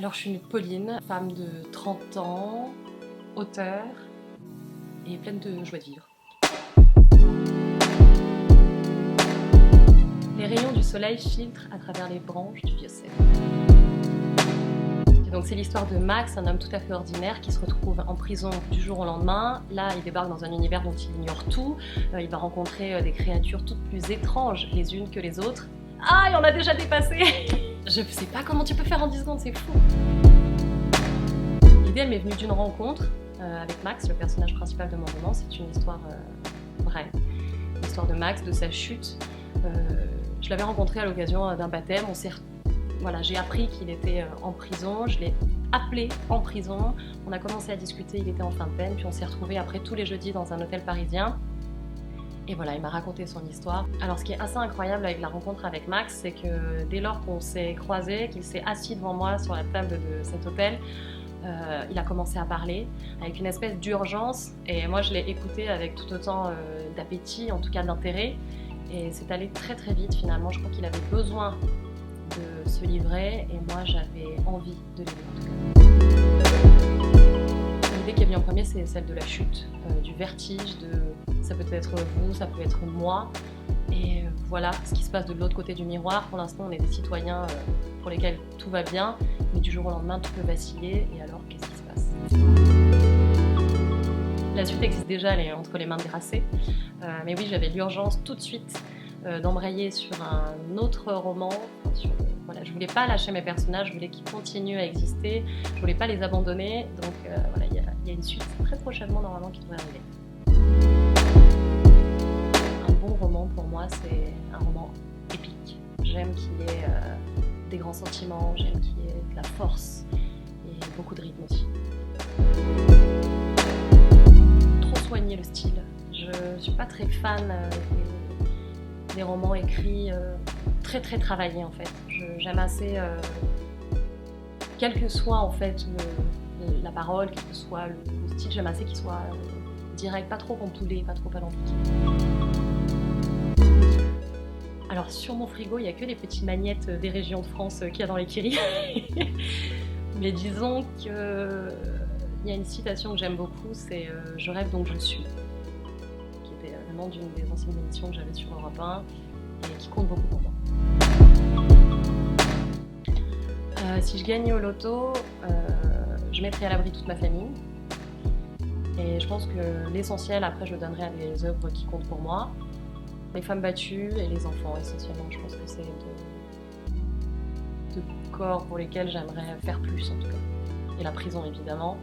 Alors je suis Pauline, femme de 30 ans, auteure et pleine de joie de vivre. Les rayons du soleil filtrent à travers les branches du vieux cèdre. Donc c'est l'histoire de Max, un homme tout à fait ordinaire qui se retrouve en prison du jour au lendemain. Là, il débarque dans un univers dont il ignore tout. Il va rencontrer des créatures toutes plus étranges les unes que les autres. Ah, et on a déjà dépassé. Je sais pas comment tu peux faire en 10 secondes, c'est fou. L'idée, elle m'est venue d'une rencontre avec Max, le personnage principal de mon roman. C'est une histoire vraie. L'histoire de Max, de sa chute. Je l'avais rencontré à l'occasion d'un baptême. J'ai appris qu'il était en prison, je l'ai appelé en prison, on a commencé à discuter, il était en fin de peine, puis on s'est retrouvés après tous les jeudis dans un hôtel parisien. Et voilà, il m'a raconté son histoire. Alors ce qui est assez incroyable avec la rencontre avec Max, c'est que dès lors qu'on s'est croisés, qu'il s'est assis devant moi sur la table de cet hôtel, il a commencé à parler avec une espèce d'urgence, et moi je l'ai écouté avec tout autant d'appétit, en tout cas d'intérêt, et c'est allé très très vite finalement. Je crois qu'il avait besoin de se livrer et moi j'avais envie de l'aider en tout cas. L'idée qui est venue en premier, c'est celle de la chute, du vertige, ça peut être vous, ça peut être moi, et voilà ce qui se passe de l'autre côté du miroir. Pour l'instant on est des citoyens pour lesquels tout va bien, mais du jour au lendemain tout peut vaciller, et alors qu'est-ce qui se passe? La suite existe déjà, elle est entre les mains de Grasset, mais oui, j'avais l'urgence tout de suite d'embrayer sur un autre roman. Je voulais pas lâcher mes personnages, je voulais qu'ils continuent à exister, je voulais pas les abandonner, donc il y a une suite très prochainement normalement qui devrait arriver. Un bon roman pour moi, c'est un roman épique. J'aime qu'il y ait des grands sentiments, j'aime qu'il y ait de la force et beaucoup de rythme aussi. Trop soigner le style, je suis pas très fan des romans écrits très très travaillés en fait. J'aime assez, quelle que soit en fait la parole, quel que soit le style, j'aime assez qu'il soit direct, pas trop pontoulé, pas trop alambiqué. Alors sur mon frigo, il n'y a que les petites magnettes des régions de France qu'il y a dans l'écurie. Mais disons qu'il y a une citation que j'aime beaucoup, c'est « Je rêve donc je suis ». Vraiment d'une des anciennes émissions que j'avais sur Europe 1 et qui compte beaucoup pour moi. Si je gagnais au loto, je mettrais à l'abri toute ma famille. Et je pense que l'essentiel, après, je le donnerais à des œuvres qui comptent pour moi. Les femmes battues et les enfants, essentiellement. Je pense que c'est deux corps pour lesquels j'aimerais faire plus, en tout cas. Et la prison, évidemment.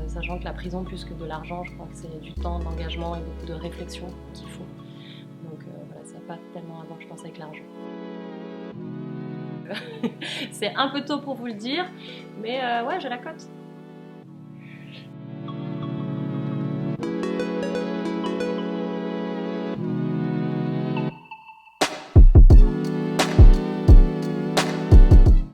Sachant que la prison, plus que de l'argent, je crois que c'est du temps, de l'engagement et beaucoup de réflexion qu'il faut. Donc c'est pas tellement avant que je pense avec l'argent. C'est un peu tôt pour vous le dire, mais ouais, j'ai la cote.